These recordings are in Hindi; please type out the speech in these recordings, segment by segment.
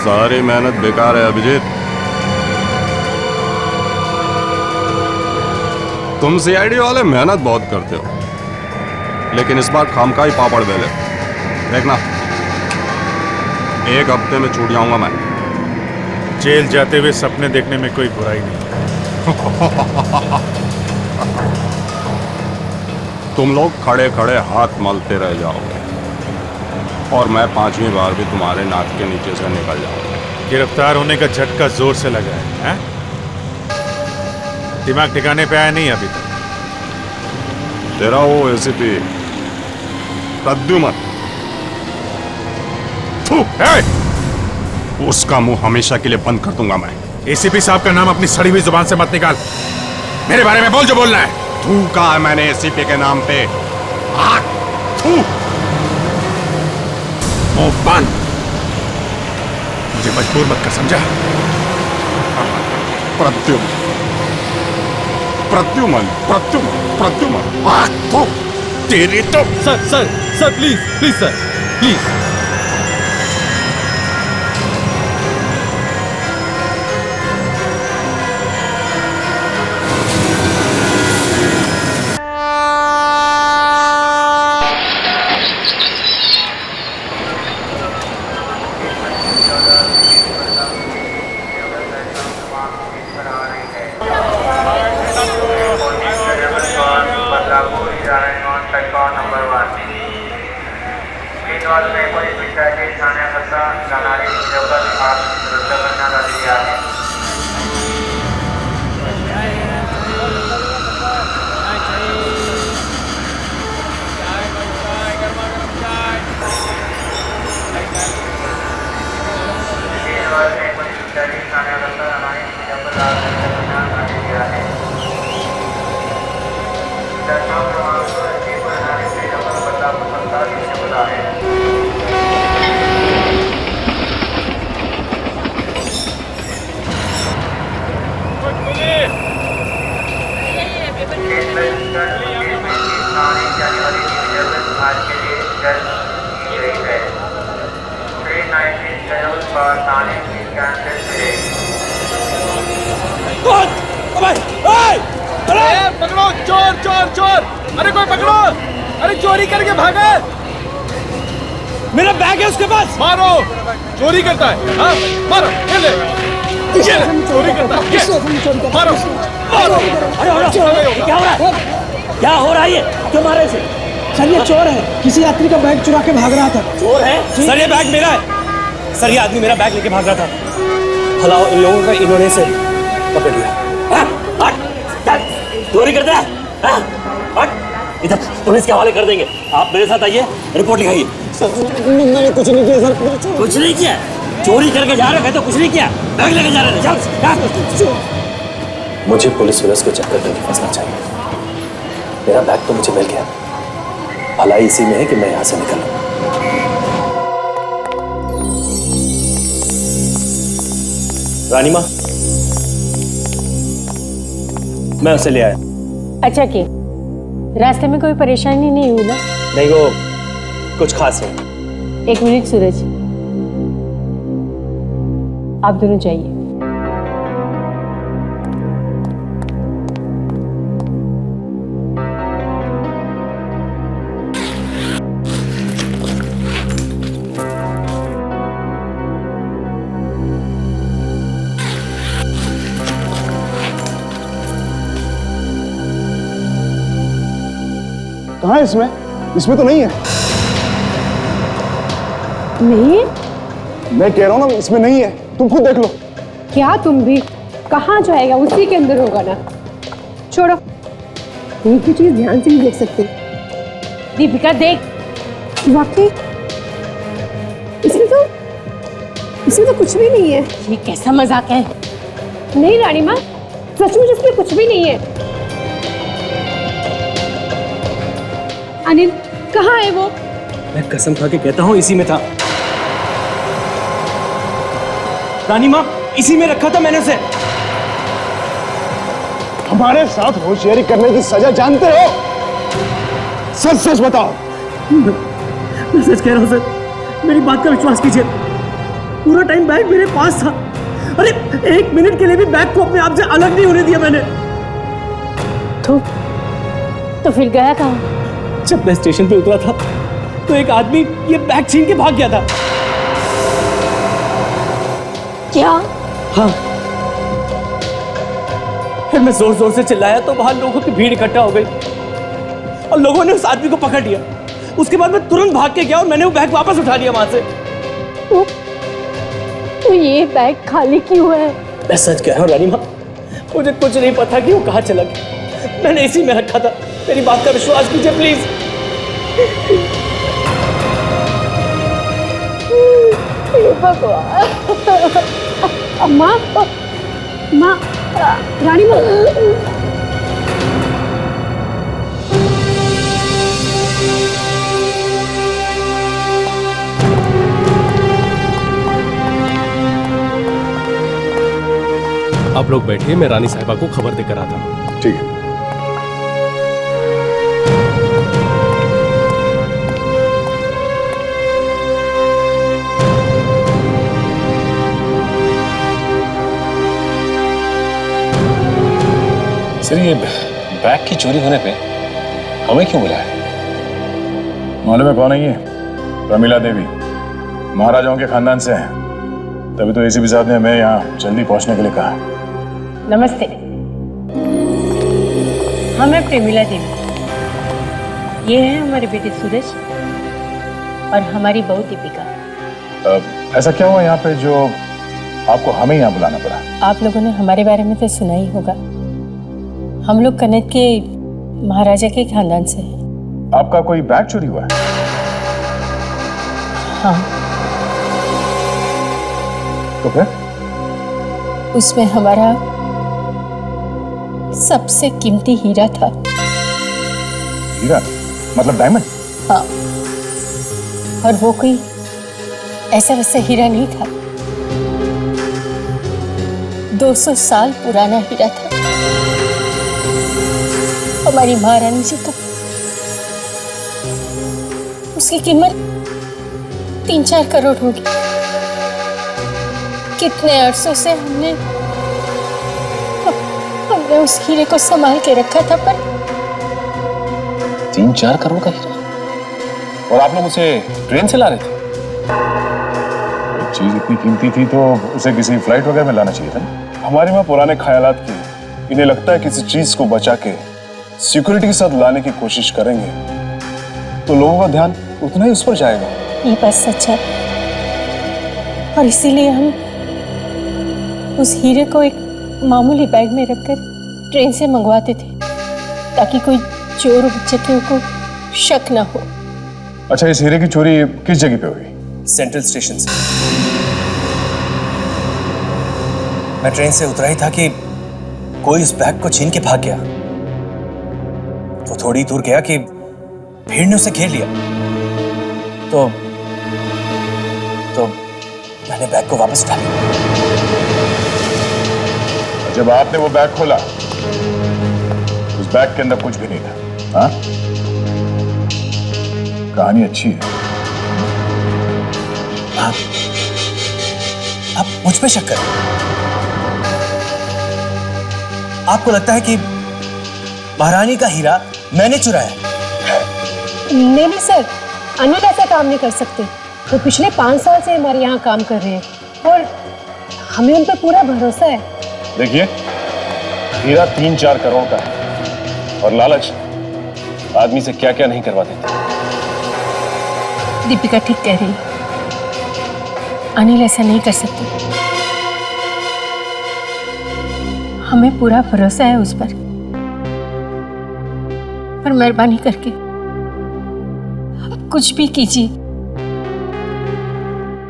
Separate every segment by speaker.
Speaker 1: सारी मेहनत बेकार है अभिजीत। तुम सीआईडी वाले मेहनत बहुत करते हो, लेकिन इस बार खामखा ही पापड़ बेले। देखना, 1 हफ्ते में छूट जाऊंगा मैं।
Speaker 2: जेल जाते हुए सपने देखने में कोई बुराई नहीं।
Speaker 1: तुम लोग खड़े खड़े हाथ मलते रह जाओगे और मैं 5वीं बार भी तुम्हारे नाक के नीचे से निकल जाऊंगा।
Speaker 2: गिरफ्तार होने का झटका जोर से लगा है? दिमाग ठिकाने पे आया नहीं अभी तक?
Speaker 1: तेरा वो एसीपी प्रद्युमन, उसका मुंह हमेशा के लिए बंद कर दूंगा मैं।
Speaker 2: एसीपी साहब का नाम अपनी सड़ी हुई जुबान से मत निकाल। मेरे बारे में बोल जो बोलना है।
Speaker 1: थूका है मैंने एसीपी के नाम पे। थू।
Speaker 2: मुंह बंद। मुझे मजबूर मत कर, समझा?
Speaker 1: प्रद्युमन, प्रद्युमन, प्रद्युमन, प्रद्युमन।
Speaker 2: तेरी तो।
Speaker 3: Sir please please sir please.
Speaker 4: पकड़ो चोर चोर चोर! अरे कोई पकड़ो! अरे चोरी करके भागा! मेरा बैग है उसके पास। मारो! चोरी करता है। हाँ मारो, ये ले। ये चोरी करता है। ये मारो मारो।
Speaker 5: अरे क्या हो रहा है? क्या हो रहा है ये? क्यों मारे इसे?
Speaker 6: सर ये चोर है, किसी यात्री का बैग चुरा के भाग रहा था।
Speaker 5: चोर है?
Speaker 3: सर ये बैग मेरा है। सर ये आदमी मेरा बैग लेके भाग रहा था। भलाओ इन लोगों का इन्होंने से पकड़ लिया।
Speaker 5: चोरी करता है? इधर पुलिस के हवाले कर देंगे। आप मेरे साथ आइए, रिपोर्ट लिखाइए।
Speaker 6: मैंने कुछ नहीं किया सर।
Speaker 5: कुछ नहीं किया? चोरी करके जा रहे थे तो कुछ नहीं किया, बैग लेके जा रहे थे।
Speaker 3: मुझे पुलिस के चक्कर में नहीं फंसना चाहिए। मेरा बैग तो मुझे मिल गया, भलाई इसी में है कि मैं यहाँ से निकलूं। रानी माँ, मैं उसे ले आया।
Speaker 7: अच्छा कि रास्ते में कोई परेशानी नहीं हुई ना?
Speaker 3: नहीं, वो कुछ खास है।
Speaker 7: 1 मिनट सूरज, आप दोनों जाइए।
Speaker 6: कहाँ है इसमें? इसमें तो नहीं है।
Speaker 7: नहीं?
Speaker 6: मैं कह रहा हूँ ना, इसमें नहीं है, तुम खुद देख लो।
Speaker 7: क्या तुम भी? कहाँ जाएगा? उसी के अंदर होगा ना। छोड़ो, एक ही चीज ध्यान से नहीं देख सकते। दीपिका देख, वाकई इसमें तो कुछ भी नहीं है। ये कैसा मजाक है? नहीं रानी माँ, सचमुच इसमें कुछ भी नहीं है। अनिल कहाँ है वो?
Speaker 3: मैं कसम खा के कहता हूँ इसी में था। रानी माँ, इसी में रखा था मैंने उसे।
Speaker 6: हमारे साथ होशियारी करने की सजा जानते हो? सच सच बताओ।
Speaker 5: मैं सच कह रहा हूँ सर, मेरी बात का विश्वास कीजिए।
Speaker 8: पूरा टाइम बैग मेरे पास था। अरे 1 मिनट के लिए भी बैग को अपने आप से अलग नहीं होने दिया मैंने।
Speaker 7: तो फिर गया कहाँ?
Speaker 8: जब मैं स्टेशन पे उतरा था तो एक आदमी ये बैग छीन के भाग गया था।
Speaker 7: क्या?
Speaker 8: हाँ। फिर मैं जोर जोर से चिल्लाया तो वहां लोगों की भीड़ इकट्ठा हो गई और लोगों ने उस आदमी को पकड़ लिया। उसके बाद मैं तुरंत भाग के गया और मैंने वो बैग वापस उठा लिया वहां से।
Speaker 7: तो ये बैग खाली क्यों है?
Speaker 8: मैं सच कह रहा हूँ रानी माँ, मुझे कुछ नहीं पता कि वो कहाँ चला गया। मैंने इसी में रखा था। मेरी बात का विश्वास कीजिए प्लीज।
Speaker 7: भगवान। अम्मा, माँ, रानी माँ।
Speaker 4: आप लोग बैठिए, मैं रानी साहिबा को खबर देकर आता हूँ।
Speaker 2: ठीक है।
Speaker 3: सर ये बैग की चोरी होने पे हमें क्यों बुलाया?
Speaker 2: मालूम है कौन है ये? प्रमिला देवी, महाराजाओं के खानदान से है। तभी तो एसीपी साहब ने हमें यहाँ जल्दी पहुंचने के लिए कहा।
Speaker 9: नमस्ते, हम हैं प्रेमिला देवी। ये है हमारे बेटे सूरज और हमारी बहू दीपिका।
Speaker 2: ऐसा क्या हुआ यहाँ पे जो आपको हमें यहाँ बुलाना पड़ा?
Speaker 9: आप लोगों ने हमारे बारे में तो सुना ही होगा। हम लोग कनौज के महाराजा के खानदान से हैं।
Speaker 2: आपका कोई बैग चोरी हुआ है?
Speaker 9: हाँ।
Speaker 2: तो फिर?
Speaker 9: उसमें हमारा सबसे कीमती हीरा था।
Speaker 2: हीरा? मतलब डायमंड?
Speaker 9: हाँ, और वो कोई ऐसा वैसा हीरा नहीं था। 200 साल पुराना हीरा था। हमारी महारानी जी का। उसकी कीमत 3-4 करोड़ होगी। कितने अरसों से हमने उस हीरे को संभाल के रखा था, पर
Speaker 3: 3-4 करोड़ का हीरा? और आप लोग उसे ट्रेन से ला रहे थे?
Speaker 2: चीज इतनी कीमती थी तो उसे किसी फ्लाइट वगैरह में लाना चाहिए था।
Speaker 10: हमारे वहाँ पुराने ख्यालात की, इन्हें लगता है किसी चीज को बचा के सिक्योरिटी के साथ लाने की कोशिश करेंगे तो लोगों का ध्यान उतना ही उस पर जाएगा।
Speaker 9: ये बात सच है, और इसीलिए हम उस हीरे को एक मामूली बैग में रखकर ट्रेन से मंगवाते थे, ताकि कोई चोर उचक्कियों को शक ना हो।
Speaker 2: अच्छा, इस हीरे की चोरी किस जगह पे हुई?
Speaker 3: सेंट्रल स्टेशन से। मैं ट्रेन से उतरा ही था कि कोई उस बैग को छीन के भाग गया। वो थोड़ी दूर गया कि भीड़ ने उसे घेर लिया। तो मैंने बैग को वापस उठा लिया।
Speaker 2: जब आपने वो बैग खोला, उस बैग के अंदर कुछ भी नहीं था। हाँ? कहानी अच्छी है।
Speaker 3: आप मुझ पे शक करें? आपको लगता है कि महारानी का हीरा मैंने चुराया?
Speaker 7: नहीं सर, अनिल ऐसा काम नहीं कर सकते। वो पिछले 5 साल से हमारे यहाँ काम कर रहे हैं और हमें उन पर पूरा भरोसा है।
Speaker 10: देखिए, हीरा 3-4 करोड़ का है और लालच आदमी से क्या क्या नहीं करवा देती।
Speaker 9: दीपिका ठीक कह रही है, अनिल ऐसा नहीं कर सकते। हमें पूरा भरोसा है उस पर मेहरबानी करके कुछ भी कीजिए,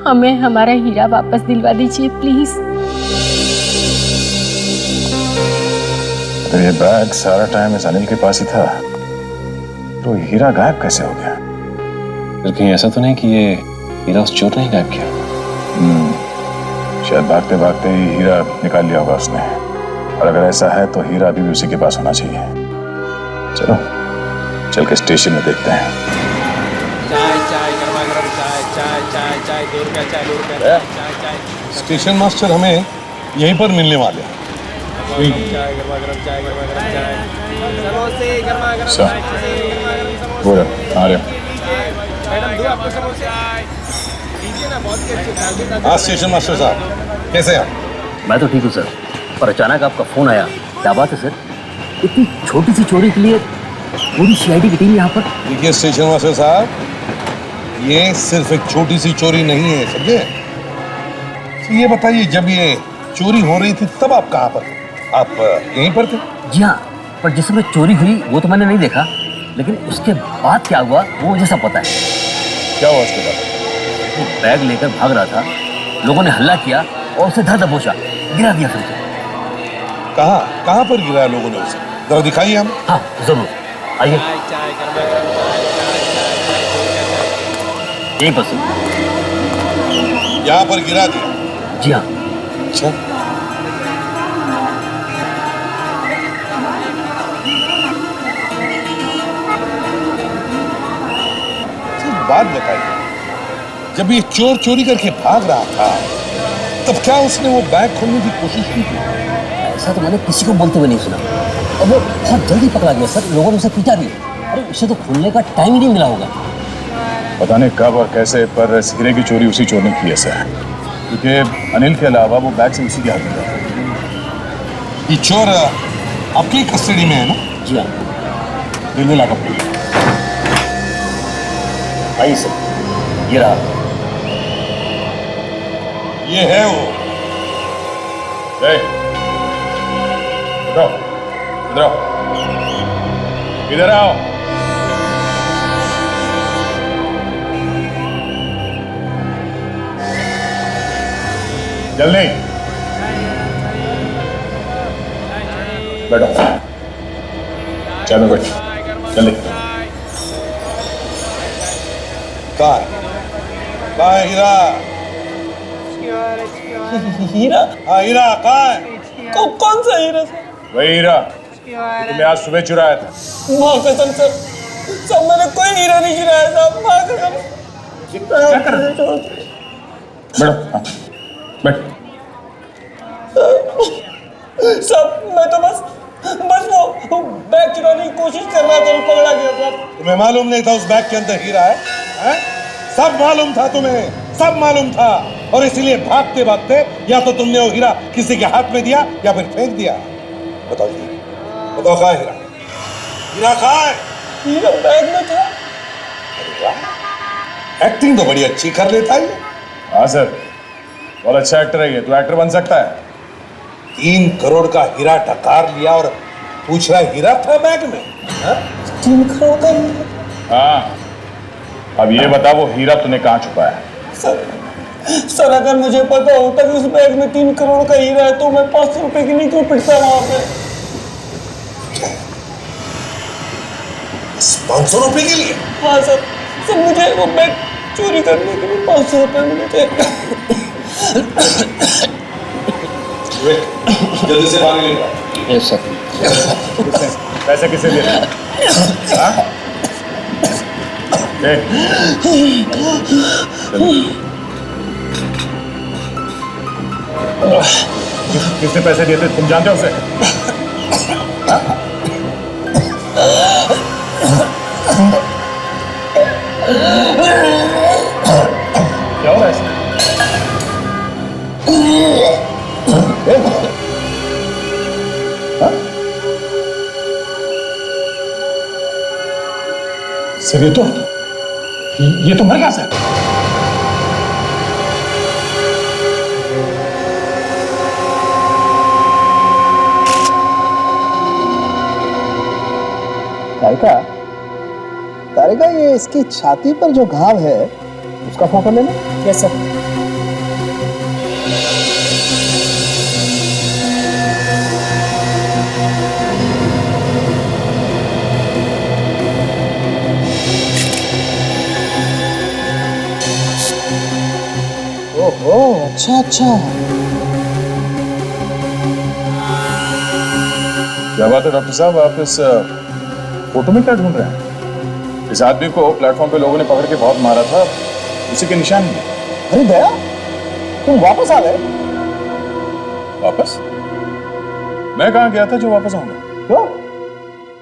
Speaker 9: हमें हमारा हीरा वापस दिलवा दीजिए प्लीज।
Speaker 2: तो ये बैग सारा टाइम इस अनिल के पास ही था, तो हीरा गायब कैसे हो गया?
Speaker 3: फिर कहीं ऐसा तो नहीं कि ये हीरा उस चोर ने ही गायब किया?
Speaker 2: शायद भागते भागते ही हीरा निकाल लिया होगा उसने। और अगर ऐसा है तो हीरा अभी भी उसी के पास होना चाहिए। चलो चल के स्टेशन में देखते हैं।
Speaker 4: चाय चाय, गरमा गरम चाय। चाय चाय चाय 2 रुपया चाय 2 रुपया चाय चाय चाय
Speaker 10: स्टेशन मास्टर हमें यहीं पर मिलने वाले हैं।
Speaker 4: चाय गरमा गरम चाय समोसे गरमा गरम
Speaker 2: अच्छा।
Speaker 4: चाय गरमा गरम समोसे
Speaker 2: बोलो आ रहे
Speaker 4: मैडम दो आपको समोसे लीजिए ना, बहुत ही अच्छे ताजे
Speaker 10: हाँ स्टेशन मास्टर साहब, कैसे हैं आप?
Speaker 5: मैं तो ठीक हूँ सर, पर अचानक आपका फोन आया, क्या बात है सर? इतनी छोटी सी चोरी के लिए पूरी सीआईडी की टीम यहाँ पर?
Speaker 10: देखिए स्टेशन मास्टर साहब, ये सिर्फ एक छोटी सी चोरी नहीं है, समझे? तो ये बताइए, जब ये चोरी हो रही थी तब आप कहाँ पर थे? आप यहीं पर थे?
Speaker 5: जी हाँ, पर जिस समय चोरी हुई वो तो मैंने नहीं देखा, लेकिन उसके बाद क्या हुआ वो मुझे सब पता है।
Speaker 2: क्या हुआ उसके बाद?
Speaker 5: वो बैग लेकर भाग रहा था, लोगों ने हल्ला किया और उसे धर दबोचा, गिरा दिया फिर से।
Speaker 10: कहाँ पर गिराया लोगों ने उसे? जरा दिखाइए हम।
Speaker 5: हाँ जरूर, आइए
Speaker 4: चाय गरमा गरम
Speaker 5: यहीं पर से।
Speaker 10: यहाँ पर गिरा दिया?
Speaker 5: जी हाँ।
Speaker 10: अच्छा, बात बताइए, जब ये चोर चोरी करके भाग रहा था तब क्या उसने वो बैग खोलने की कोशिश की थी?
Speaker 5: ऐसा तो मैंने किसी को बोलते हुए नहीं सुना, और वो बहुत जल्दी पकड़ा गया सर, लोगों ने उसे पीटा भी। अरे उसे तो खोलने का टाइम ही नहीं मिला होगा।
Speaker 2: पता नहीं कब और कैसे, पर इस हीरे की चोरी उसी चोर ने की है सर, क्योंकि अनिल के अलावा वो बैग से उसी के हाथ में था।
Speaker 10: ये चोर आपकी कस्टडी में है ना?
Speaker 5: जी हाँ।
Speaker 2: रेलवे लॉकअप में।
Speaker 5: आइए सर, ये रहा।
Speaker 10: ये है वो।
Speaker 2: ए, उठो, इधर आओ, इधर आओ। जल्दी बैठो, चाय में बैठो, जल्दी।
Speaker 10: कहाँ है हीरा?
Speaker 8: हीरा?
Speaker 10: हाँ हीरा कहाँ है?
Speaker 8: कौन सा हीरा सर?
Speaker 2: वही हीरा जो तुमने आज सुबह चुराया था।
Speaker 8: माँ कसम सर, सब मैंने कोई हीरा नहीं चुराया साहब, माँ कसम।
Speaker 2: क्या कर रहे हो? बैठो, हाँ, बैठ।
Speaker 8: सब मैं तो बस वो बैग चुराने की कोशिश कर रहा था और पकड़ा गया साहब।
Speaker 10: तुम्हें मालूम नहीं था उस बैग के अंदर हीरा है? हैं? सब मालूम था तुम्हें, सब मालूम था, और इसीलिए भागते भागते या तो तुमने वो हीरा किसी के हाथ में दिया या फिर फेंक दिया। बताओ जी, बताओ कहाँ है हीरा? हीरा कहाँ है?
Speaker 8: हीरा बैग में था।
Speaker 10: एक्टिंग तो बड़ी अच्छी कर लेता है ये।
Speaker 2: हाँ सर, बहुत अच्छा एक्टर है ये, तो एक्टर बन सकता है।
Speaker 10: 3 करोड़ का हीरा डकार लिया और पूछ रहा हीरा था बैग में?
Speaker 8: 3 करोड़ का?
Speaker 2: हाँ, अब ये बता वो हीरा तूने कहाँ छुपाया है?
Speaker 8: सर अगर मुझे पता होता कि उस बैग में 3 करोड़ का हीरा है तो मैं 500 रुपए की नहीं क्यों पिटता वहां पे?
Speaker 10: 500 रुपए के लिए?
Speaker 8: हाँ सर, मुझे वो बैग चोरी करने के लिए 500 रुपए मिले थे।
Speaker 10: जल्दी से पानी लेकर।
Speaker 5: Yes sir.
Speaker 2: पैसे किसे दे रहे हैं? हाँ? किसने पैसे दिए थे, तुम जानते हो उसे? हाँ? क्या हो रहा है इसमें? सर ये तो मर गया सर।
Speaker 6: तारिका, ये इसकी छाती पर जो घाव है उसका फोटो लेना।
Speaker 8: Yes sir.
Speaker 6: ओहो, अच्छा अच्छा।
Speaker 2: क्या बात है डॉक्टर साहब, आप इस फोटो में क्या ढूंढ रहे हैं? इस आदमी को प्लेटफॉर्म पे लोगों ने पकड़ के बहुत मारा था, उसी के निशान मिले।
Speaker 6: अरे दया, तुम वापस आ गए?
Speaker 2: वापस? मैं कहाँ गया था जो वापस आऊंगा?
Speaker 6: क्यों,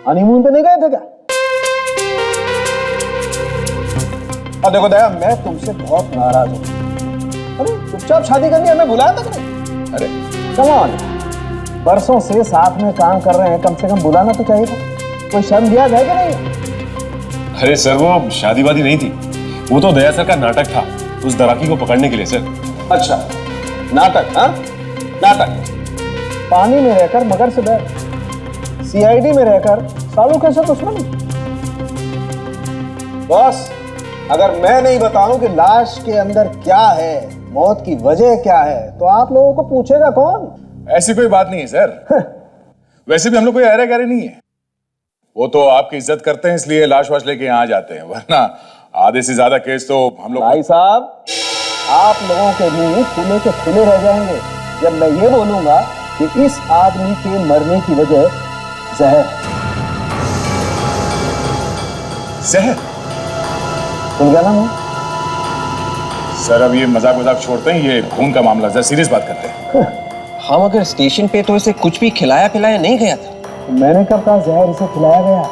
Speaker 6: हनीमून पे नहीं गए थे क्या? अब देखो दया, मैं तुमसे बहुत नाराज हूं। अरे चुपचाप शादी करनी, हमें बुलाया था कि नहीं?
Speaker 2: अरे
Speaker 6: कम ऑन, बरसों से साथ में काम कर रहे हैं, कम से कम बुलाना तो चाहिए था। कोई शर्म दिया है कि नहीं?
Speaker 2: अरे सर, वो शादी वादी नहीं थी, वो तो दया सर का नाटक था उस दराकी को पकड़ने के लिए सर।
Speaker 6: अच्छा, नाटक? हाँ, नाटक। पानी में रहकर मगर से डर, सीआईडी में रहकर सालों कैसे दुश्मन। बॉस, अगर मैं नहीं बताऊं कि लाश के अंदर क्या है, मौत की वजह क्या है, तो आप लोगों को पूछेगा कौन?
Speaker 2: ऐसी कोई बात नहीं है सर। वैसे भी हम लोग कोई अरे गहरे नहीं है, वो तो आपकी इज्जत करते हैं इसलिए लाश वाश लेके यहाँ जाते हैं, वरना आधे से ज्यादा केस तो हम लोग।
Speaker 6: भाई साहब, आप लोगों के मुंह खुले के खुले रह जाएंगे जब मैं ये बोलूंगा कि इस आदमी के मरने की वजह जहर।
Speaker 2: जहर?
Speaker 6: सुन गया ना मैं?
Speaker 2: सर अब ये मजाक वजाक छोड़ते हैं, ये खून का मामला, जरा सीरियस बात करते हैं।
Speaker 3: हाँ, मगर स्टेशन पे तो इसे कुछ भी खिलाया पिलाया नहीं गया था।
Speaker 6: मैंने कब कहा जहर इसे खिलाया गया?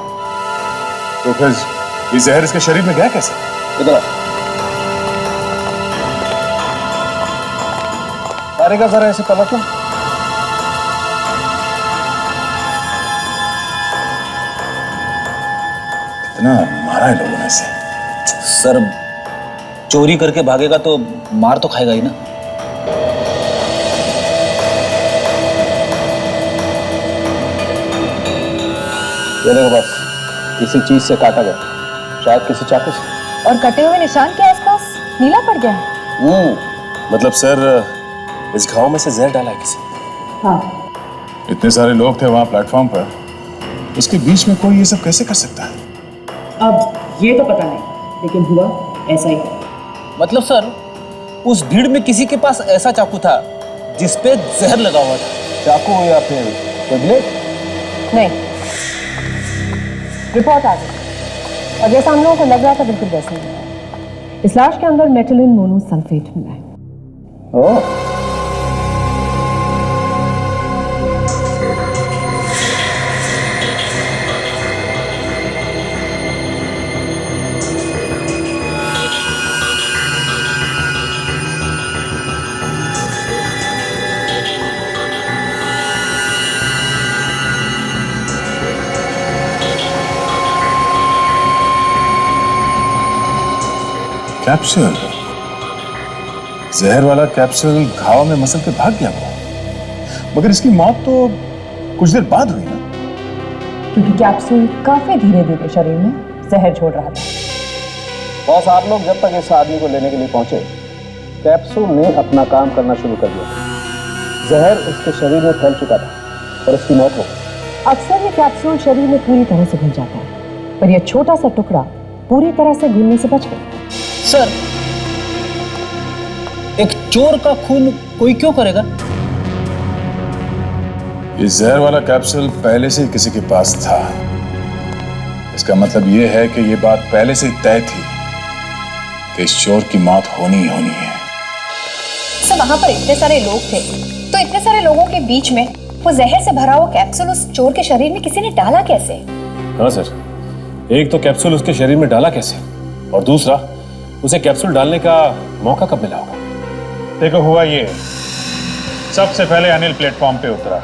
Speaker 2: तो फिर ये जहर इसके शरीर में गया कैसे?
Speaker 6: इधर सारे का जरा ऐसे पलटना।
Speaker 2: इतना मारा है लोगों ने इसे।
Speaker 3: सर, चोरी करके भागेगा तो मार तो खाएगा ही ना।
Speaker 6: ये देखो बस, किसी चीज से काटा गया, शायद किसी चाकू से।
Speaker 9: और कटे हुए निशान के आसपास नीला पड़ गया है।
Speaker 2: मतलब सर, इस घाव में से जहर डाला है किसी?
Speaker 9: हाँ।
Speaker 2: इतने सारे लोग थे वहां प्लेटफॉर्म पर, उसके बीच में कोई ये सब कैसे कर सकता है?
Speaker 11: अब ये तो पता नहीं, लेकिन हुआ ऐसा ही।
Speaker 3: मतलब सर, उस भीड़ में किसी के पास ऐसा चाकू था जिसपे जहर लगा हुआ था।
Speaker 6: चाकू या फिर कोई ब्लेड?
Speaker 9: नहीं, रिपोर्ट आ गई और जैसा हम लोगों को लग रहा था बिल्कुल वैसा ही है। इस लाश के अंदर मेटिलिन मोनोसल्फेट मिला है।
Speaker 6: ओह,
Speaker 2: कैप्सूल, जहर वाला कैप्सूल घाव में मसल के भाग गया वो, मगर इसकी मौत तो कुछ देर बाद हुई ना?
Speaker 11: क्योंकि कैप्सूल काफी धीरे धीरे शरीर में जहर छोड़ रहा था।
Speaker 6: बॉस, आप लोग जब तक इस आदमी को लेने के लिए पहुंचे, कैप्सूल ने अपना काम करना शुरू कर दिया। जहर उसके शरीर में फैल चुका था और उसकी मौत हो गई।
Speaker 11: अक्सर ये कैप्सूल शरीर में पूरी तरह से घुल जाता है, पर यह छोटा सा टुकड़ा पूरी तरह से घुलने से बच गया।
Speaker 3: सर, एक चोर का खून कोई क्यों करेगा?
Speaker 2: ये जहर वाला कैप्सूल पहले से ही किसी के पास था। इसका मतलब ये है कि ये बात पहले से ही तय थी कि इस चोर की मौत होनी ही होनी है।
Speaker 9: सर, वहां पर इतने सारे लोग थे, तो इतने सारे लोगों के बीच में वो जहर से भरा हुआ कैप्सूल उस चोर के शरीर में किसी ने डाला कैसे?
Speaker 12: हाँ सर, एक तो कैप्सूल उसके शरीर में डाला कैसे, और दूसरा उसे कैप्सूल डालने का मौका कब मिला होगा?
Speaker 2: देखो, हुआ ये, सबसे पहले अनिल प्लेटफॉर्म पे उतरा,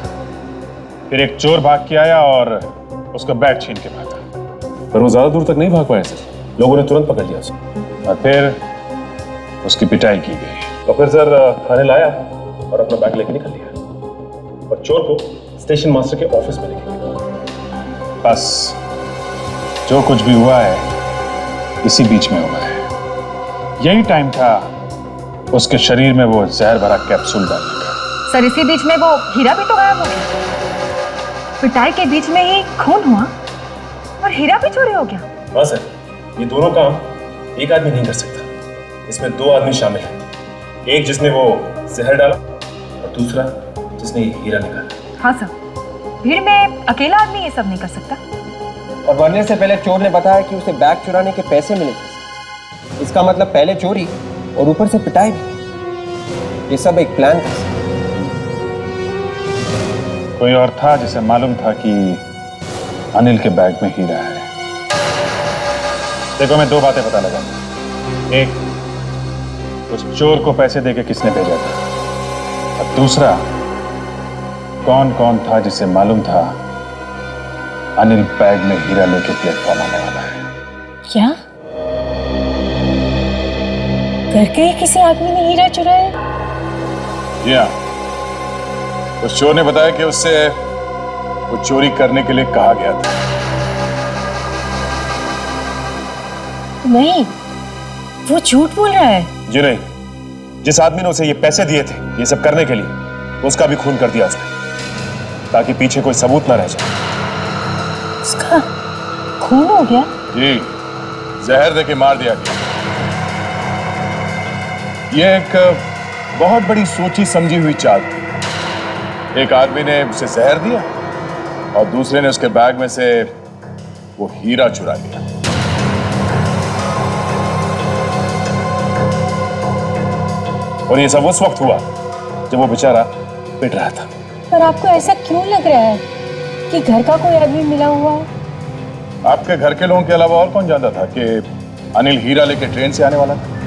Speaker 2: फिर एक चोर भाग के आया और उसका बैग छीन के भागा।
Speaker 12: पर वो ज्यादा दूर तक नहीं भाग पाया सर, लोगों ने तुरंत पकड़ लिया उसे
Speaker 2: और फिर उसकी पिटाई की गई।
Speaker 12: तो फिर सर अनिल आया और अपना बैग लेके निकल लिया और चोर को स्टेशन मास्टर के ऑफिस में लेके गया।
Speaker 2: बस जो कुछ भी हुआ है इसी बीच में हुआ है। यही टाइम था उसके शरीर में वो जहर भरा कैप्सूल डालने का।
Speaker 11: सर, इसी बीच में वो हीरा भी तो गायब हो गया। पिटाई के बीच में ही खून हुआ और हीरा भी चोरी हो गया।
Speaker 12: हाँ सर, ये दोनों काम एक आदमी नहीं कर सकता, इसमें दो आदमी शामिल हैं। एक जिसने वो जहर डाला और दूसरा जिसने ये हीरा निकाला।
Speaker 11: हाँ सर, भीड़ में अकेला आदमी ये सब नहीं कर सकता।
Speaker 3: और मरने से पहले चोर ने बताया कि उसे बैग चुराने के पैसे मिले थे। इसका मतलब पहले चोरी और ऊपर से पिटाई भी। ये सब एक प्लान था।
Speaker 2: कोई और था जिसे मालूम था कि अनिल के बैग में हीरा है। देखो, मैं दो बातें पता लगा। एक, उस चोर को पैसे देके किसने भेजा था, और दूसरा, कौन कौन था जिसे मालूम था अनिल बैग में हीरा लेके प्लेटफॉर्म आने वाला है।
Speaker 9: क्या करके ही किसी आदमी ने हीरा चुराया?
Speaker 2: जी हाँ, उस चोर ने बताया कि उससे वो चोरी करने के लिए कहा गया था।
Speaker 9: नहीं, वो झूठ बोल रहा है।
Speaker 12: जी नहीं, जिस आदमी ने उसे ये पैसे दिए थे ये सब करने के लिए, उसका भी खून कर दिया उसने, ताकि पीछे कोई सबूत ना रह जाए।
Speaker 9: उसका खून हो गया?
Speaker 2: जी, जहर देके मार दिया गया। यह एक बहुत बड़ी सोची समझी हुई चाल थी। एक आदमी ने उसे जहर दिया और दूसरे ने उसके बैग में से वो हीरा चुरा लिया।
Speaker 12: और ये सब उस वक्त हुआ जब वो बेचारा पिट रहा था।
Speaker 9: पर आपको ऐसा क्यों लग रहा है कि घर का कोई आदमी मिला हुआ है?
Speaker 2: आपके घर के लोगों के अलावा और कौन जानता था कि अनिल हीरा लेके ट्रेन से आने वाला था?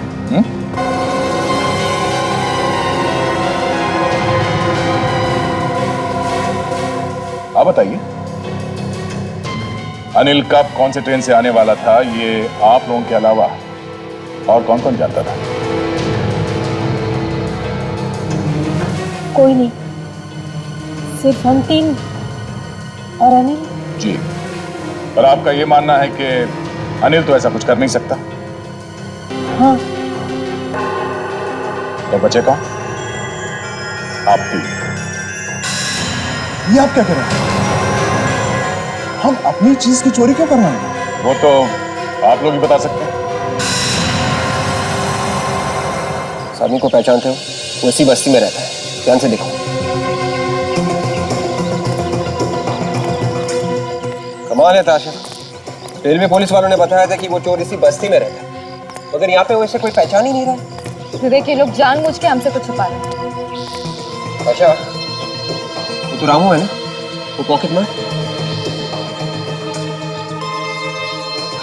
Speaker 2: आप बताइए, अनिल कब कौन से ट्रेन से आने वाला था, ये आप लोगों के अलावा और कौन कौन जानता था?
Speaker 9: कोई नहीं, सिर्फ हम तीन और अनिल।
Speaker 2: जी, और आपका ये मानना है कि अनिल तो ऐसा कुछ कर नहीं सकता?
Speaker 9: हाँ।
Speaker 2: तो बचे कौन? आप तीन।
Speaker 10: ये आप क्या कर रहे हैं? हम अपनी चीज की चोरी क्यों करवाएंगे?
Speaker 2: वो तो आप लोग ही बता सकते हैं।
Speaker 3: इस आदमी को पहचानते हो? वो इसी बस्ती में रहता है, ध्यान से देखो। कमाल है ताशा, रेलवे पुलिस वालों ने बताया था कि वो चोर इसी बस्ती में रहता है, मगर यहाँ पे वैसे कोई पहचान ही नहीं रहा।
Speaker 11: विवेक, ये लोग जानबूझ के हमसे कुछ छुपा रहे हैं।
Speaker 3: अच्छा, वो तो रामू है ना, वो पॉकेट मार।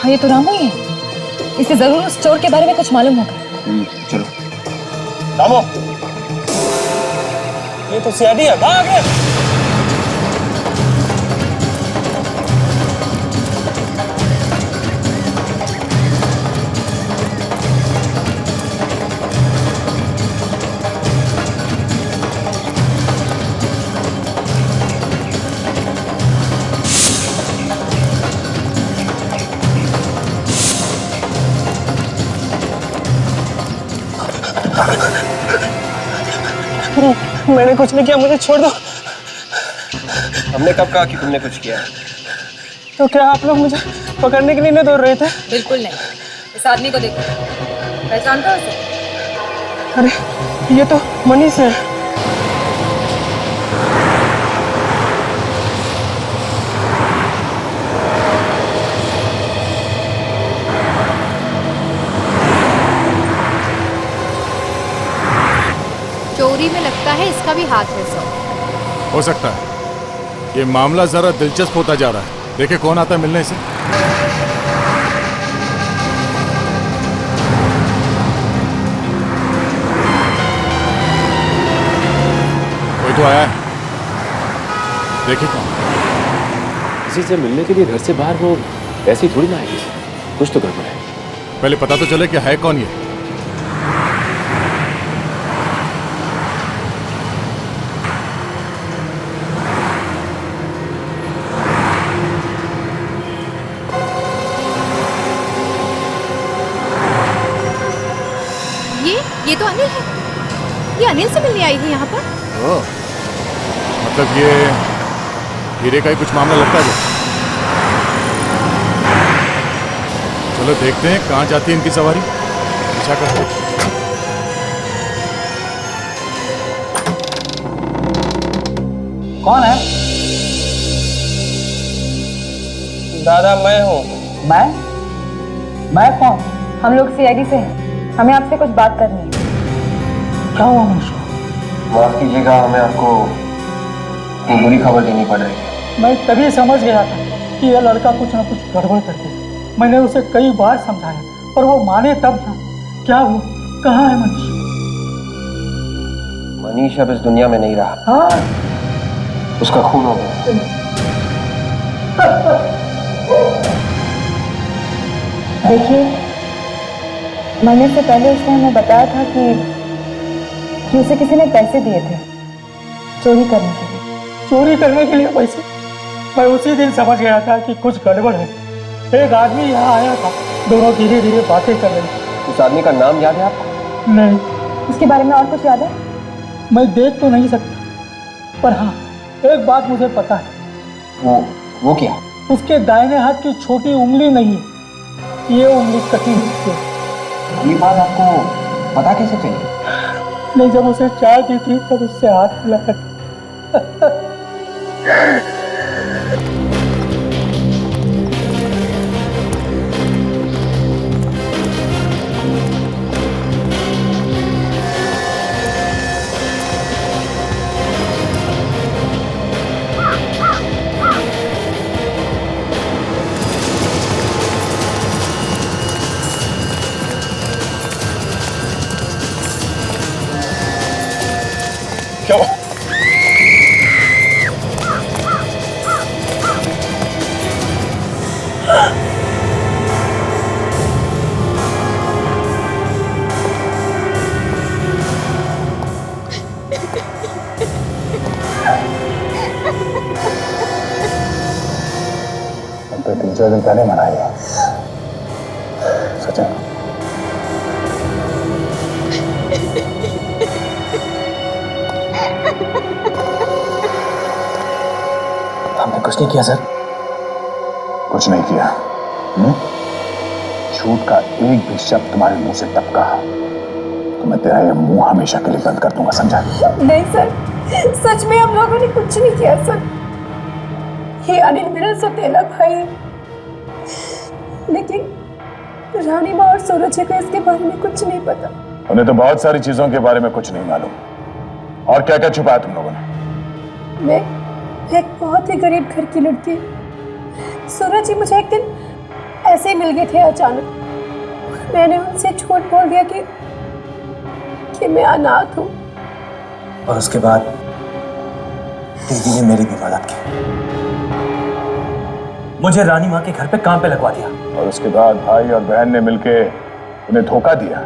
Speaker 11: हाँ, ये तो रामू ही है। इसे जरूर उस चोर के बारे में कुछ मालूम होगा।
Speaker 3: चलो।
Speaker 12: रामू,
Speaker 3: ये तो सीआईडी है, भाग आगे।
Speaker 8: मैंने कुछ नहीं किया, मुझे छोड़ दो।
Speaker 3: हमने कब कहा कि तुमने कुछ किया?
Speaker 8: तो क्या आप लोग मुझे पकड़ने के लिए नहीं दौड़ रहे थे?
Speaker 11: बिल्कुल नहीं। इस आदमी को देखो, पहचानते हो उसे?
Speaker 8: अरे, ये तो मनीष है।
Speaker 7: चोरी में लगता है इसका भी हाथ है सर।
Speaker 1: हो सकता है। ये मामला जरा दिलचस्प होता जा रहा है। देखे कौन आता है मिलने से। कोई तो आया है, देखे कौन।
Speaker 12: किसी से मिलने के लिए घर से बाहर वो ऐसे ही थोड़ी ना आएगी, कुछ तो गड़बड़ है।
Speaker 1: पहले पता तो चले कि है कौन ये।
Speaker 7: ये तो अनिल है। ये अनिल से मिलने आई है यहाँ पर।
Speaker 1: ओह, मतलब ये हीरे का ही कुछ मामला लगता है। चलो देखते हैं कहाँ जाती है इनकी सवारी। पीछा करते हैं।
Speaker 8: कौन है?
Speaker 3: दादा मैं हूँ।
Speaker 8: मैं कौन?
Speaker 11: हम लोग सीआईडी से हैं, हमें आपसे कुछ बात करनी है।
Speaker 6: क्या हुआ मनीष? माफ कीजिएगा, हमें आपको एक बुरी खबर देनी पड़ रही है।
Speaker 8: मैं तभी समझ गया था कि यह लड़का कुछ ना कुछ गड़बड़ करते। मैंने उसे कई बार समझाया पर वो माने तब ना। क्या हुआ? कहाँ है मनीष?
Speaker 6: मनीष अब इस दुनिया में नहीं रहा।
Speaker 8: हाँ,
Speaker 6: उसका खून हो गया।
Speaker 11: देखिए, मरने से पहले उसने हमें बताया था कि उसे किसी ने पैसे दिए थे चोरी करने के लिए।
Speaker 8: चोरी करने के लिए पैसे? मैं उसी दिन समझ गया था कि कुछ गड़बड़ है। एक आदमी यहाँ आया था, दोनों धीरे धीरे बातें कर रहे थे।
Speaker 6: उस आदमी का नाम याद है आपको?
Speaker 8: नहीं।
Speaker 11: उसके बारे में और कुछ याद है?
Speaker 8: मैं देख तो नहीं सकता, पर हाँ एक बात मुझे पता है।
Speaker 6: वो क्या?
Speaker 8: उसके दाहिने हाथ की छोटी उंगली नहीं है, ये उंगली कटी हुई है।
Speaker 6: ये बात आपको पता कैसे चली?
Speaker 8: नहीं, जब उसे चाय दी थी तब उससे हाथ मिलाया था।
Speaker 2: क्यों? तो 3-4 दिन पहले मनाएगा सचिन।
Speaker 3: हमने कुछ नहीं किया सर।
Speaker 2: कुछ नहीं किया? झूठ का एक भी शब्द तुम्हारे मुंह से टपका तो मैं तेरा ये मुंह हमेशा के लिए बंद कर दूंगा, समझा?
Speaker 7: नहीं सर, सच में हम लोगों ने कुछ नहीं किया सर। ये अनिल मेरा सौतेला भाई है, लेकिन रानी माँ और सूरज को इसके बारे में कुछ नहीं पता।
Speaker 2: उन्हें तो बहुत सारी चीजों के बारे में कुछ नहीं मालूम। और क्या क्या छुपाया तुम लोगों ने?
Speaker 7: मैं एक बहुत ही गरीब घर की लड़की। सूरज जी मुझे एक दिन ऐसे ही मिल गए थे अचानक। मैंने उनसे झूठ बोल दिया कि मैं अनाथ हूँ।
Speaker 3: और उसके बाद दीदी ने मेरी भी मदद की, मुझे रानी माँ के घर पे काम पे लगवा दिया।
Speaker 2: और उसके बाद भाई और बहन ने मिलके उन्हें धोखा दिया,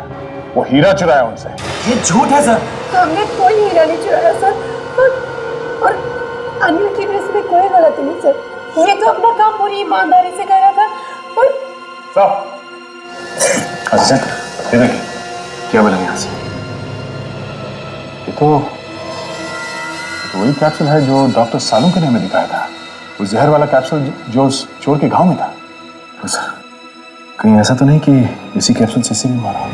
Speaker 2: वो हीरा चुराया उनसे।
Speaker 3: ये झूठ है सर।
Speaker 7: हमने कोई हीरा नहीं चुराया सर, और अनिल की वजह से कोई गलती नहीं सर। ये तो अपना काम पूरी ईमानदारी से कर रहा था। और
Speaker 2: अच्छा क्या बोला यहाँ से? ये तो वही कैप्सूल है जो डॉक्टर सालुंके ने हमें दिखाया था, वो जहर वाला कैप्सूल जो उस चोर के घाव में था। तो सर कहीं ऐसा तो नहीं कि इसी कैप्सूल से इसे भी मारा?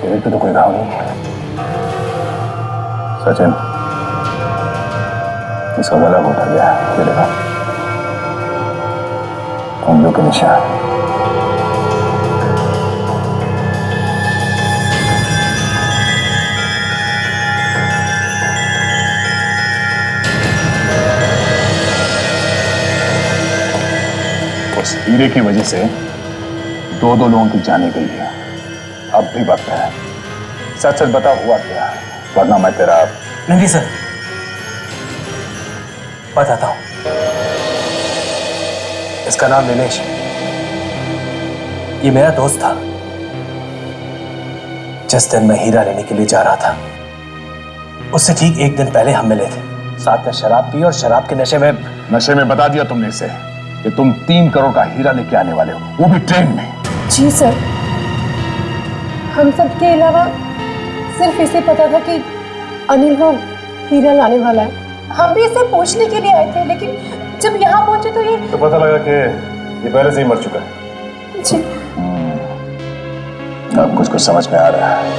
Speaker 2: शरीर पे तो कोई घाव नहीं है। सचिन, इसका गला घोटा गया, ये देखा उंगलियों के निशान। उस हीरे की वजह से 2 लोगों की जाने गई है। अब भी वक्त है, सच सच बता हुआ क्या, वरना मैं तेरा।
Speaker 3: नहीं सर, बताता हूं। इसका नाम नीलेश है। ये मेरा दोस्त था। जिस दिन मैं हीरा लेने के लिए जा रहा था, उससे ठीक 1 दिन पहले हम मिले थे। साथ में शराब पी और शराब के नशे में बता दिया तुमने इसे कि तुम 3 करोड़ का हीरा लेके आने वाले हो, वो भी ट्रेन में।
Speaker 7: जी सर, हम सब के अलावा सिर्फ इसे पता था कि अनिल वो हीरा लाने वाला है। हम भी इसे पूछने के लिए आए थे, लेकिन जब यहाँ पहुंचे तो ये
Speaker 2: तो पता लगा कि ये पहले से ही मर चुका है।
Speaker 7: जी।
Speaker 2: सब कुछ समझ में आ रहा है।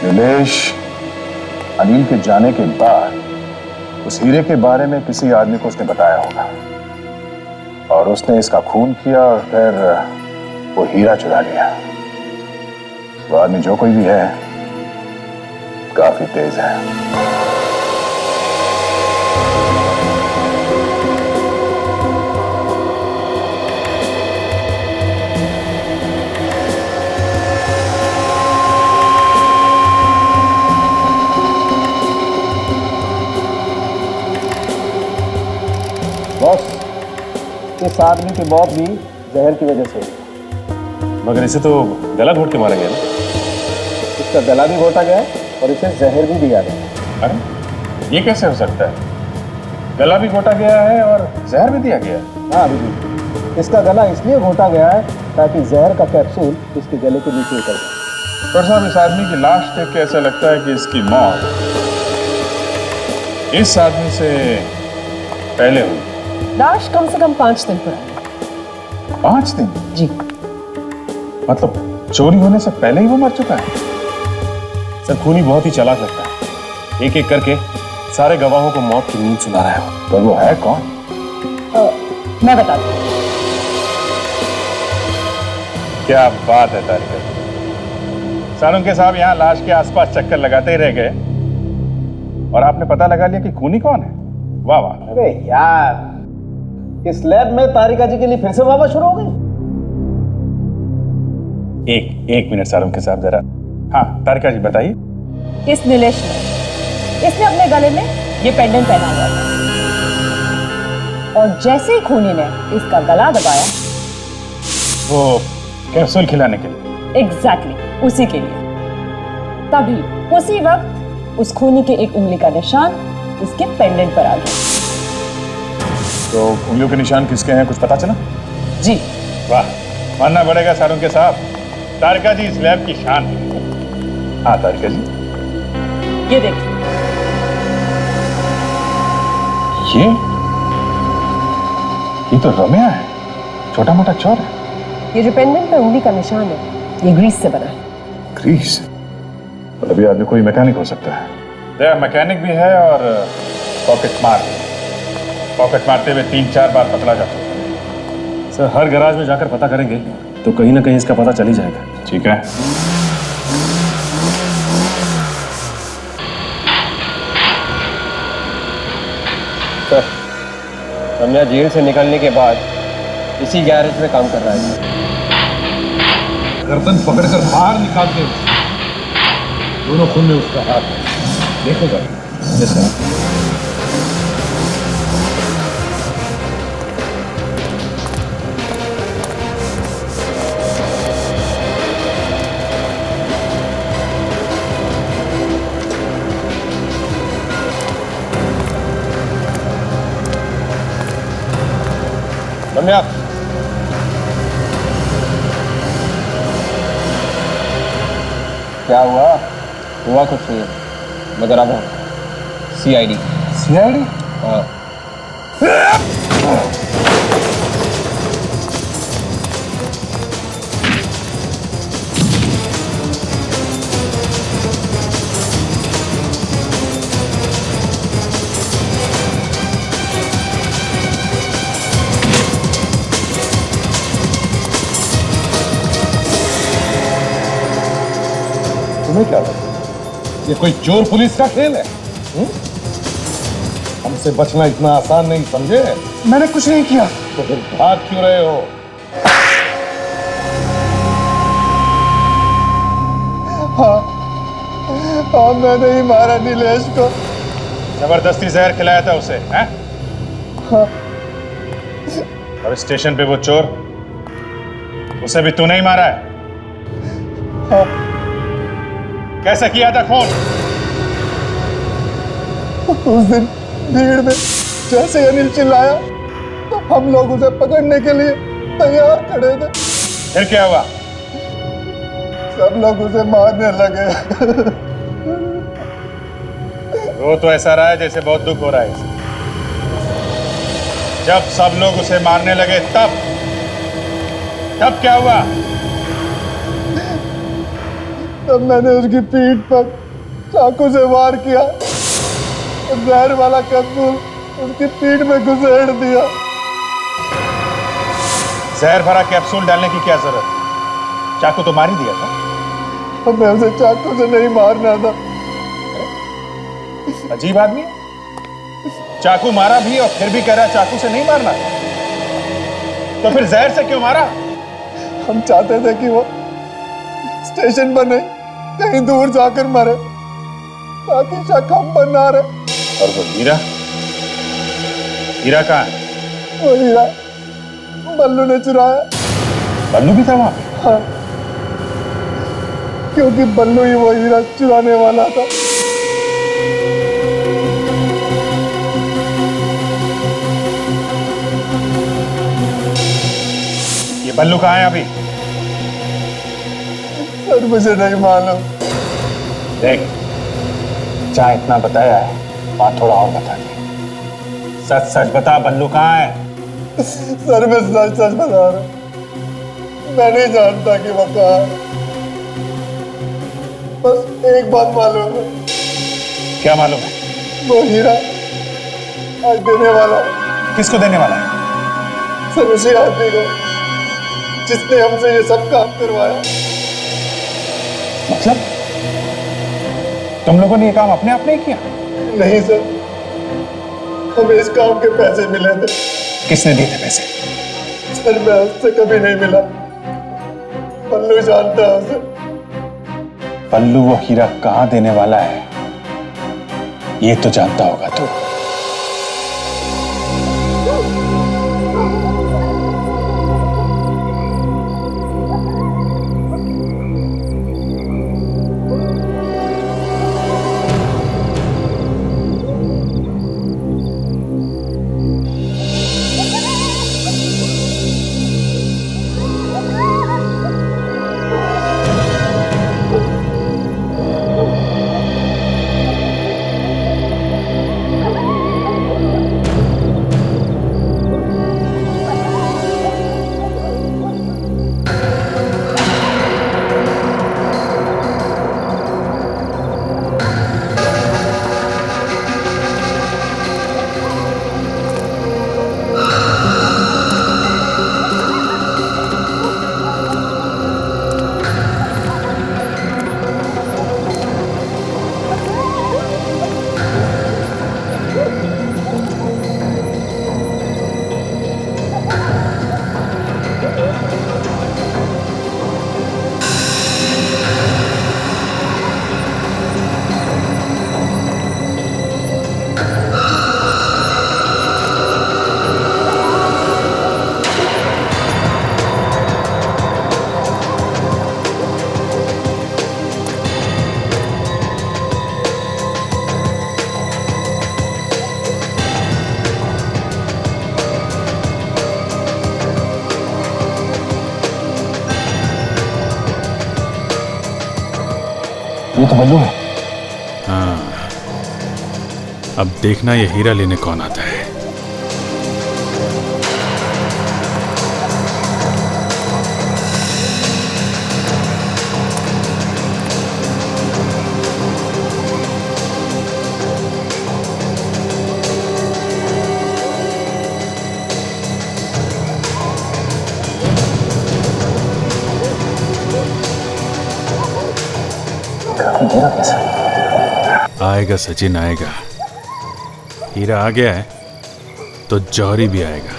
Speaker 2: नीलेश अनिल के जाने के बाद उस हीरे के बारे में किसी आदमी को उसने बताया होगा और उसने इसका खून किया और फिर वो हीरा चुरा लिया। वो आदमी जो कोई भी है काफी तेज है।
Speaker 6: बॉस, इस आदमी की मौत भी जहर की वजह से हुई।
Speaker 12: मगर इसे तो गला घोट के मारेंगे ना?
Speaker 6: इसका गला भी घोटा गया है और इसे जहर भी दिया गया है।
Speaker 2: अरे ये कैसे हो सकता है? गला भी घोटा गया है और जहर भी दिया गया है?
Speaker 6: हाँ अभी इसका गला इसलिए घोटा गया है ताकि जहर का कैप्सूल इसके गले के नीचे उतर जाए।
Speaker 2: पर साहब, इस आदमी की लाश देख के ऐसा लगता है कि इसकी मौत इस आदमी से पहले हुई।
Speaker 13: लाश कम से कम 5 दिन पुरानी।
Speaker 2: 5 दिन?
Speaker 13: जी।
Speaker 2: मतलब चोरी होने से पहले ही वो मर चुका है?
Speaker 12: सर, खूनी बहुत ही चालाक लगता है। एक एक करके सारे गवाहों को मौत की नींद सुना रहा है।
Speaker 2: पर वो है कौन?
Speaker 13: मैं बताती हूँ।
Speaker 2: क्या बात है तारिका। सालुंके साहब यहाँ लाश के आसपास चक्कर लगाते ही रह गए और आपने पता लगा लिया कि खूनी कौन है। वाह वाह।
Speaker 6: अरे यार, इस लैब में तारिका जी के लिए फिर से वाह शुरू हो गई।
Speaker 2: एक मिनट सालुंके साहब जरा। हाँ तारिका जी बताइए।
Speaker 13: इस नीलेश ने इसने अपने गले में ये पेंडेंट पहना हुआ था और जैसे ही खूनी ने इसका गला दबाया,
Speaker 2: वो कैप्सूल खिलाने के लिए?
Speaker 13: एग्जैक्टली उसी के लिए। तभी उसी वक्त उस खूनी के एक उंगली का निशान इसके पेंडेंट पर आ गया।
Speaker 2: तो उंगलियों के निशान किसके हैं, कुछ पता चला?
Speaker 13: जी।
Speaker 2: वाह, मानना पड़ेगा सालुंके साहब, तारिका जी इस लैब की शान है। हाँ तारिका जी,
Speaker 13: ये देखिए।
Speaker 2: ये तो रम्या है, छोटा मोटा चोर है।
Speaker 13: ये जो पेंडेंट पे उंगली का निशान है, ये ग्रीस से बना है।
Speaker 2: ग्रीस? मतलब ये आदमी कोई मैकेनिक हो सकता है। मैकेनिक भी है और पॉकेट मार भी। पॉकेट मारते हुए 3-4 बार पकड़ा जा चुका है।
Speaker 12: सर, हर गैराज में जाकर पता करेंगे तो कहीं ना कहीं इसका पता चल ही जाएगा।
Speaker 2: ठीक है।
Speaker 6: सर, रम्या जेल से निकलने के बाद इसी गैरेज में काम कर रहा है।
Speaker 10: गर्दन पकड़कर बाहर निकाल दे। दोनों खून में उसका हाथ है, देखो जरा।
Speaker 6: रम्या, क्या हुआ? हुआ कुछ नहीं, मगर अब CID।
Speaker 10: CID?
Speaker 6: हाँ।
Speaker 10: तुम्हें क्या लगता है ये कोई चोर पुलिस का खेल है? हमसे बचना इतना आसान नहीं, समझे?
Speaker 2: मैंने कुछ नहीं किया।
Speaker 10: तो फिर भाग क्यों रहे हो?
Speaker 2: हाँ, मैंने ही मारा नीलेश को। जबरदस्ती जहर खिलाया था उसे, हैं?
Speaker 6: हाँ।
Speaker 2: और स्टेशन पे वो चोर, उसे भी तूने ही मारा है?
Speaker 6: हाँ।
Speaker 2: कैसे किया था खून?
Speaker 6: उस दिन भीड़ में जैसे अनिल चिल्लाया तो हम लोग उसे पकड़ने के लिए तैयार खड़े थे।
Speaker 2: फिर क्या हुआ?
Speaker 6: सब लोग उसे मारने लगे।
Speaker 2: वो तो ऐसा रहा है जैसे बहुत दुख हो रहा है इसे। जब सब लोग उसे मारने लगे तब क्या हुआ?
Speaker 6: तब मैंने उसकी पीठ पर चाकू से वार किया और जहर वाला कैप्सूल उसकी पीठ में घुसेड़ दिया।
Speaker 2: जहर भरा कैप्सूल डालने की क्या जरूरत? चाकू तो मार ही दिया था।
Speaker 6: मैं उसे चाकू से नहीं मारना था।
Speaker 2: अजीब आदमी है। चाकू मारा भी और फिर भी कह रहा चाकू से नहीं मारना था। तो फिर जहर से क्यों मारा?
Speaker 6: हम चाहते थे कि वो स्टेशन पर नहीं कहीं दूर जाकर मरे ताकि शक हम पर ना रहे।
Speaker 2: और वो हीरा, हीरा कहाँ है?
Speaker 6: वो हीरा बल्लू ने चुराया।
Speaker 2: बल्लू भी था वहां पे?
Speaker 6: हाँ, क्योंकि बल्लू ही वो हीरा चुराने वाला था।
Speaker 2: ये बल्लू कहाँ है अभी?
Speaker 6: सर मुझे नहीं मालूम।
Speaker 2: देख, जहां इतना बताया है वहां थोड़ा और बता दे। सच सच बता, बल्लू कहाँ है?
Speaker 6: सर मैं सच सच बता रहा हूं, मैं नहीं जानता कि वो कहाँ है। बस एक बात मालूम है।
Speaker 2: क्या मालूम है?
Speaker 6: वो हीरा आज देने वाला है।
Speaker 2: किसको देने वाला है?
Speaker 6: सर उसी आदमी को जिसने हमसे ये सब काम करवाया।
Speaker 2: मतलब तुम लोगों ने ये काम अपने आप नहीं किया?
Speaker 6: नहीं सर, हमें इस काम के पैसे मिले थे।
Speaker 2: किसने दिए थे पैसे?
Speaker 6: सर मैं उससे कभी नहीं मिला। पल्लू जानता है उसे।
Speaker 2: पल्लू वो हीरा कहाँ देने वाला है ये तो जानता होगा तू।
Speaker 6: ये तो बल्लू है।
Speaker 14: हाँ, अब देखना ये हीरा लेने कौन आता है। आएगा सचिन आएगा। हीरा आ गया है तो जौहरी भी आएगा।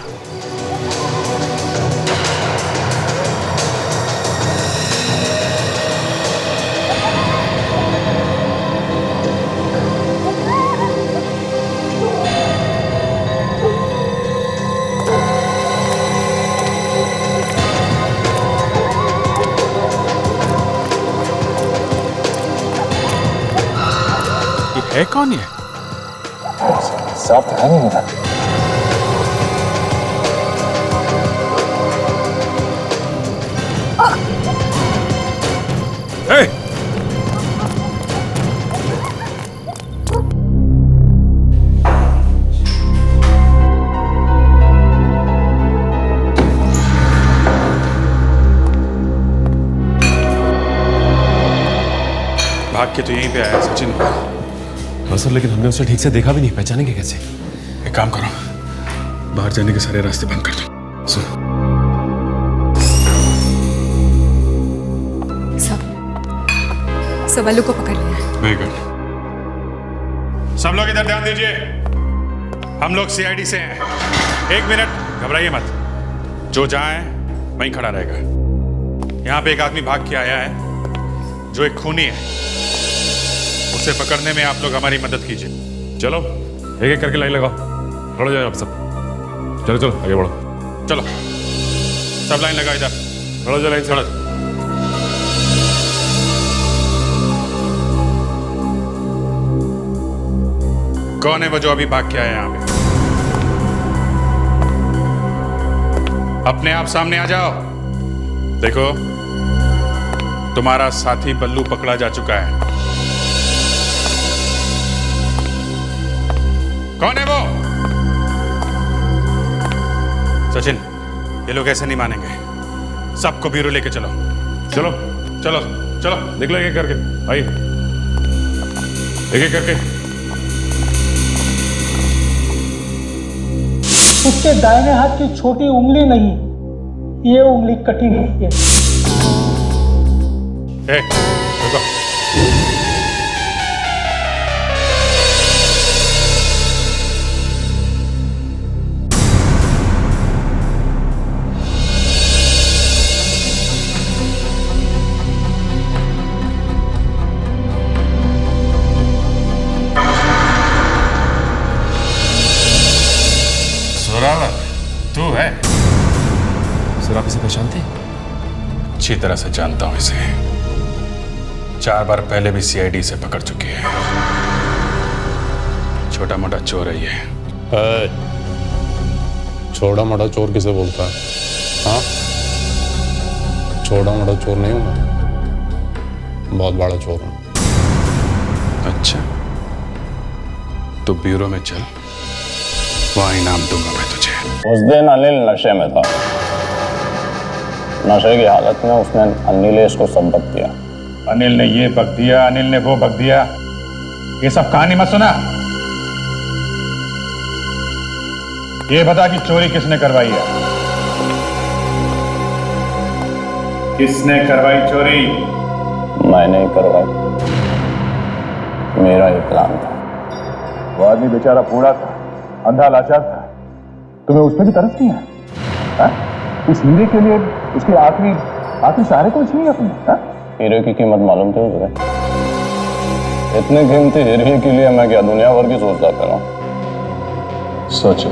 Speaker 14: है कौन ये?
Speaker 6: साफ दिखाई नहीं मिला।
Speaker 14: Hey! भाग के तो यहीं पे आया सचिन।
Speaker 12: हाँ सर, लेकिन हमने उसे ठीक से देखा भी नहीं, पहचानेंगे कैसे?
Speaker 14: एक काम करो, बाहर जाने के सारे रास्ते बंद कर दो। सुनो,
Speaker 15: सब वालों को पकड़ लिया।
Speaker 14: Very good. सब लोग इधर ध्यान दीजिए, हम लोग सीआईडी से हैं। 1 मिनट, घबराइए मत। जो जहां है वहीं खड़ा रहेगा। यहां पे एक आदमी भाग के आया है जो एक खूनी है, उसे पकड़ने में आप लोग हमारी मदद कीजिए। चलो एक एक करके लाइन लगाओ, खड़ो जाओ आप सब। चलो चलो आगे बढ़ो, चलो सब लाइन लगाओ, इधर खड़ो जाओ, लाइन से खड़ो। कौन है वो जो अभी भाग के आया यहां पे? अपने आप सामने आ जाओ। देखो, तुम्हारा साथी बल्लू पकड़ा जा चुका है। कौन है वो? सचिन, ये लोग ऐसे नहीं मानेंगे। सबको ब्यूरो लेके चलो। चलो चलो चलो, निकलो एक एक करके, आइए एक एक करके।
Speaker 16: उसके दाहिने हाथ की छोटी उंगली नहीं, ये उंगली कटी हुई है।
Speaker 14: रुको। जोरावर, तू है?
Speaker 12: सर, आप इसे पहचानते हैं?
Speaker 14: अच्छी तरह से जानता हूं इसे। 4 बार पहले भी सीआईडी से पकड़ चुकी है। छोटा मोटा चोर है ये।
Speaker 17: छोटा मोटा चोर किसे बोलता है? हाँ, छोटा मोटा चोर नहीं हूं मैं, बहुत बड़ा चोर हूं।
Speaker 14: अच्छा, तो ब्यूरो में चल, वहां इनाम दूंगा मैं तुझे।
Speaker 17: उस दिन अनिल नशे में था। नशे की हालत में उसने अनिलेश को सबक दिया।
Speaker 2: अनिल ने ये बक दिया, अनिल ने वो बक दिया, ये सब कहानी मत सुना। ये बता कि चोरी किसने करवाई है? किसने करवाई चोरी?
Speaker 17: मैंने ही करवाई, मेरा ही प्लान था।
Speaker 2: वो आदमी बेचारा बूढ़ा था, अंधा लाचार था, तुम्हें उस पर भी तरस नहीं है? उस हीरे के लिए उसके आखिरी सहारे को छीनी अपने।
Speaker 17: हीरे की कीमत मालूम थी तुझे? इतने कीमती हीरे के लिए मैं क्या दुनिया भर की सोचता करूं?
Speaker 2: सोचो,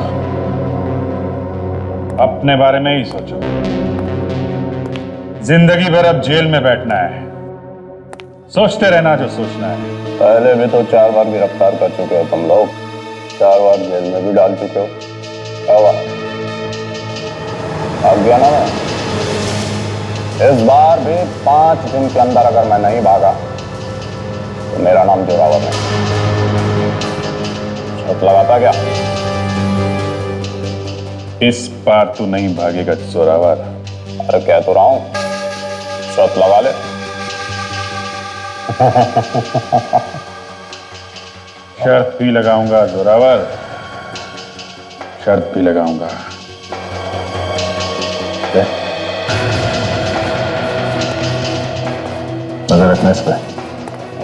Speaker 2: अपने बारे में ही सोचो। जिंदगी भर अब जेल में बैठना है, सोचते रहना जो सोचना है।
Speaker 17: पहले भी तो 4 बार गिरफ्तार कर चुके हो तुम लोग, 4 बार जेल में भी डाल चुके हो। क्या हुआ, भाग गया ना मैं? इस बार भी 5 दिन के अंदर अगर मैं नहीं भागा तो मेरा नाम जोरावर है। शर्त लगाता क्या?
Speaker 2: इस बार तू नहीं भागेगा जोरावर।
Speaker 17: अरे कह तो रहा हूं, शर्त लगा ले।
Speaker 2: शर्त भी लगाऊंगा जोरावर, शर्त भी लगाऊंगा। नजर रखना इस पे।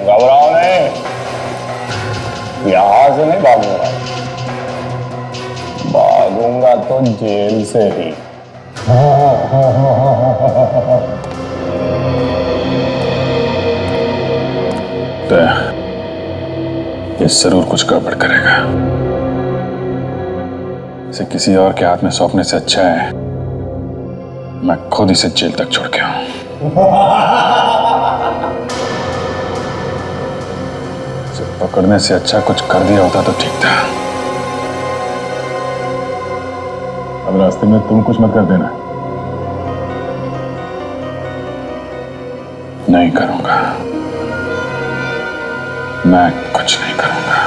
Speaker 17: घबराओ नहीं, यहां से नहीं भागूंगा, भागूंगा तो जेल से ही।
Speaker 2: ये जरूर कुछ गड़बड़ करेगा। इसे किसी और के हाथ में सौंपने से अच्छा है मैं खुद इसे जेल तक छोड़ के आऊं। इसे पकड़ने से अच्छा कुछ कर दिया होता तो ठीक था। अब रास्ते में तुम कुछ मत कर देना। नहीं करूंगा, मैं कुछ नहीं करूंगा।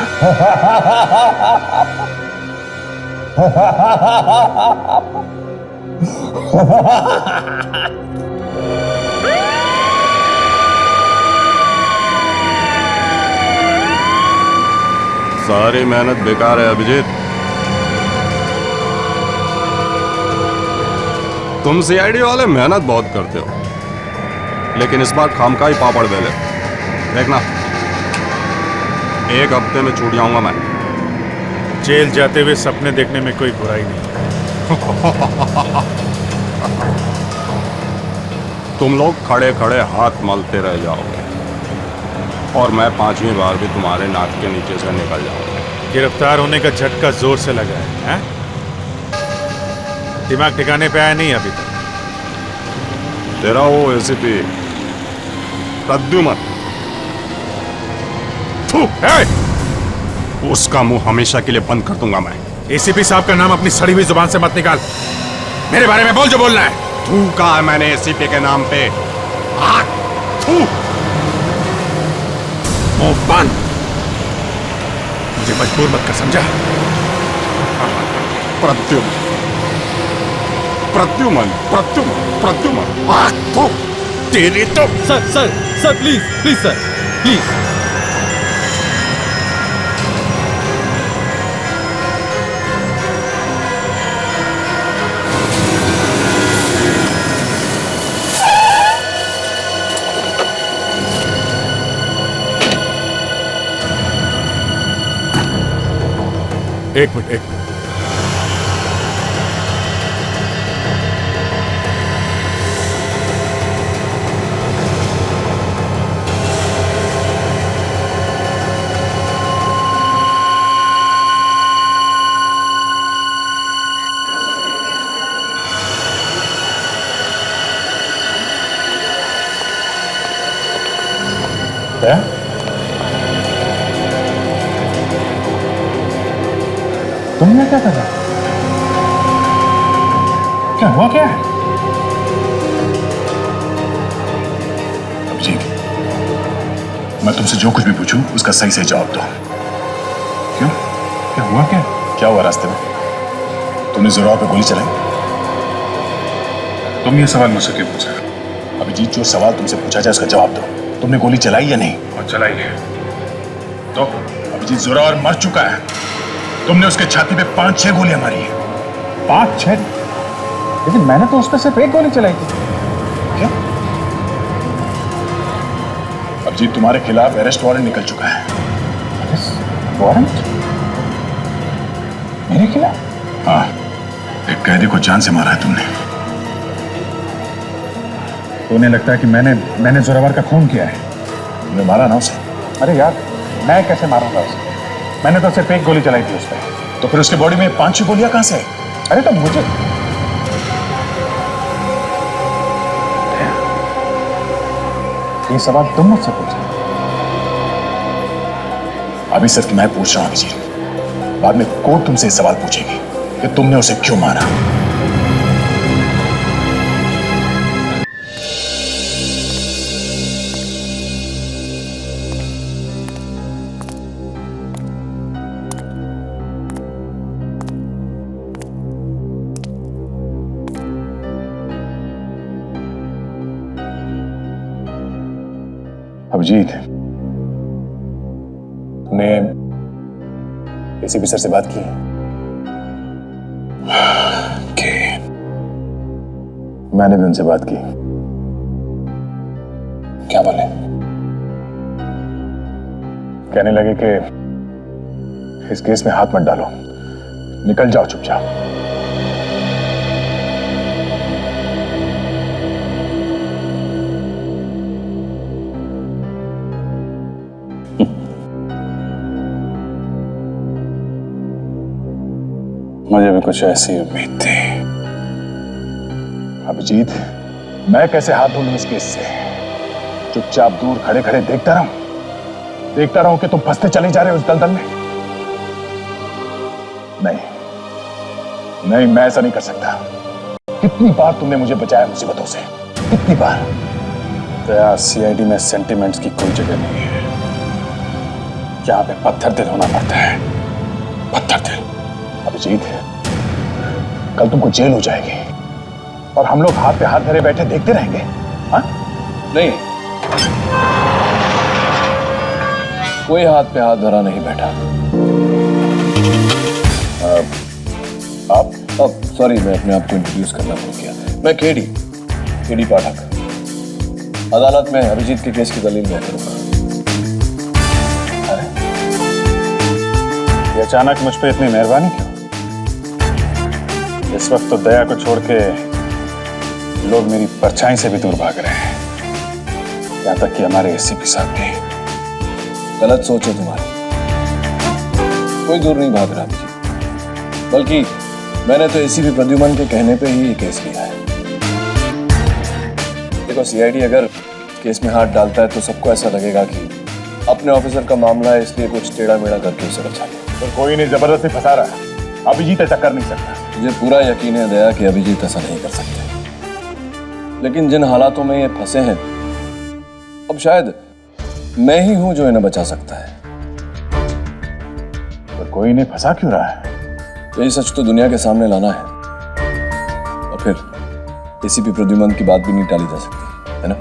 Speaker 1: सारी मेहनत बेकार है अभिजीत। तुम सीआईडी वाले मेहनत बहुत करते हो, लेकिन इस बार खामखा ही पापड़ बेले। देखना, एक हफ्ते में छूट जाऊंगा मैं।
Speaker 14: जेल जाते हुए सपने देखने में कोई बुराई नहीं।
Speaker 1: तुम लोग खड़े खड़े हाथ मलते रह जाओगे और मैं 5वीं बार भी तुम्हारे नाक के नीचे से निकल जाऊंगा।
Speaker 14: गिरफ्तार होने का झटका जोर से लगा है? दिमाग ठिकाने पे आया नहीं अभी तक?
Speaker 1: तेरा वो एसीपी प्रद्युमन, उसका मुंह हमेशा के लिए बंद कर दूंगा मैं।
Speaker 14: एसीपी साहब का नाम अपनी सड़ी हुई जुबान से मत निकाल। मेरे बारे में बोल जो बोलना है।
Speaker 1: तू कहा है मैंने एसीपी के नाम पे?
Speaker 14: मुंह बंद, मुझे मजबूर मत कर, समझा?
Speaker 1: प्रद्युमन प्रद्युमन प्रद्युमन प्रद्युमन
Speaker 14: तेरी तो।
Speaker 4: Sir please please sir please.
Speaker 14: एक मिनट।
Speaker 2: क्या? तुमने क्या करा? क्या हुआ क्या है? अभिजीत, मैं तुमसे जो कुछ भी पूछूं उसका सही से जवाब दो। क्यों? क्या हुआ क्या? क्या हुआ रास्ते में? तुमने जोरावर पे गोली चलाई? तुम ये सवाल मुझसे क्यों पूछ रहे हो? अभिजीत, जो सवाल तुमसे पूछा जाए उसका जवाब दो। तुमने गोली चलाई या नहीं? और चलाई है तो अभिजीत, जोरावर मर चुका है। तुमने उसके छाती पे 5-6 गोलियां मारी है। 5-6? लेकिन मैंने तो उस पर सिर्फ एक गोली चलाई थी। क्या? अभिजीत, तुम्हारे खिलाफ अरेस्ट वारंट निकल चुका है। Arrest warrant? मेरे खिलाफ? हाँ, एक कैदी को जान से मारा है तुमने। तो उन्हें लगता है कि मैंने जोरावर का खून किया है। तुमने मारा ना उसे? अरे यार, मैं कैसे मारूंगा उसे? मैंने तो सिर्फ एक गोली चलाई थी उस पर। तो फिर उसके बॉडी में 5-6 गोलियां कहां से? अरे तो मुझे ये सवाल तुम मुझसे पूछे। अभी सिर्फ मैं पूछ रहा हूं अभिजीत, बाद में कोर्ट तुमसे सवाल पूछेगी कि तुमने उसे क्यों मारा। अभिजीत, तुमने एसीपी सर से बात की? मैंने भी उनसे बात की। क्या बोले? कहने लगे कि इस केस में हाथ मत डालो, निकल जाओ चुपचाप। मुझे भी कुछ ऐसी उम्मीद थी। अभिजीत, मैं कैसे हाथ धो लूं इस केस से? चुपचाप दूर खड़े खड़े देखता रहूं कि तुम फंसते चले जा रहे हो उस दलदल में? नहीं, मैं ऐसा नहीं कर सकता। कितनी बार तुमने मुझे बचाया मुसीबतों से, कितनी बार। तो सीआईडी में सेंटिमेंट्स की कोई जगह नहीं है। यहां पे पत्थर दिल होना पड़ता है, पत्थर दिल। अभिजीत, कल तुमको जेल हो जाएगी और हम लोग हाथ पे हाथ धरे बैठे देखते रहेंगे। हाँ? नहीं,
Speaker 6: कोई हाथ पे हाथ धरा नहीं बैठा। आप सॉरी, मैं अपने आप को इंट्रोड्यूस करना भूल गया। मैं केडी पाठक, अदालत में अभिजीत के केस की दलील मैं करूंगा।
Speaker 2: ये अचानक मुझ पे इतनी मेहरबानी क्यों? इस वक्त तो दया को छोड़ के लोग मेरी परछाई से भी दूर भाग रहे हैं, यहां तक कि हमारे एसीपी साहब भी।
Speaker 6: गलत सोच है तुम्हारी, कोई दूर नहीं भाग रहा जी, बल्कि मैंने तो एसीपी प्रद्युमन के कहने पे ही ये केस लिया है। देखो, सीआईडी अगर केस में हाथ डालता है तो सबको ऐसा लगेगा कि अपने ऑफिसर का मामला है, इसलिए कुछ टेढ़ा मेढ़ा करके उसे बचा लिया।
Speaker 2: तो कोई नहीं जबरदस्ती फंसा रहा है, अभिजीत ऐसा कर नहीं सकता।
Speaker 6: मुझे पूरा यकीन है दया कि अभिजीत ऐसा नहीं कर सकते, लेकिन जिन हालातों में ये फंसे हैं, अब शायद मैं ही हूं जो इन्हें बचा सकता है।
Speaker 2: पर कोई नहीं फंसा क्यों रहा है?
Speaker 6: तो ये सच तो दुनिया के सामने लाना है, और फिर एसीपी प्रद्युमन की बात भी नहीं टाली जा सकती, है ना?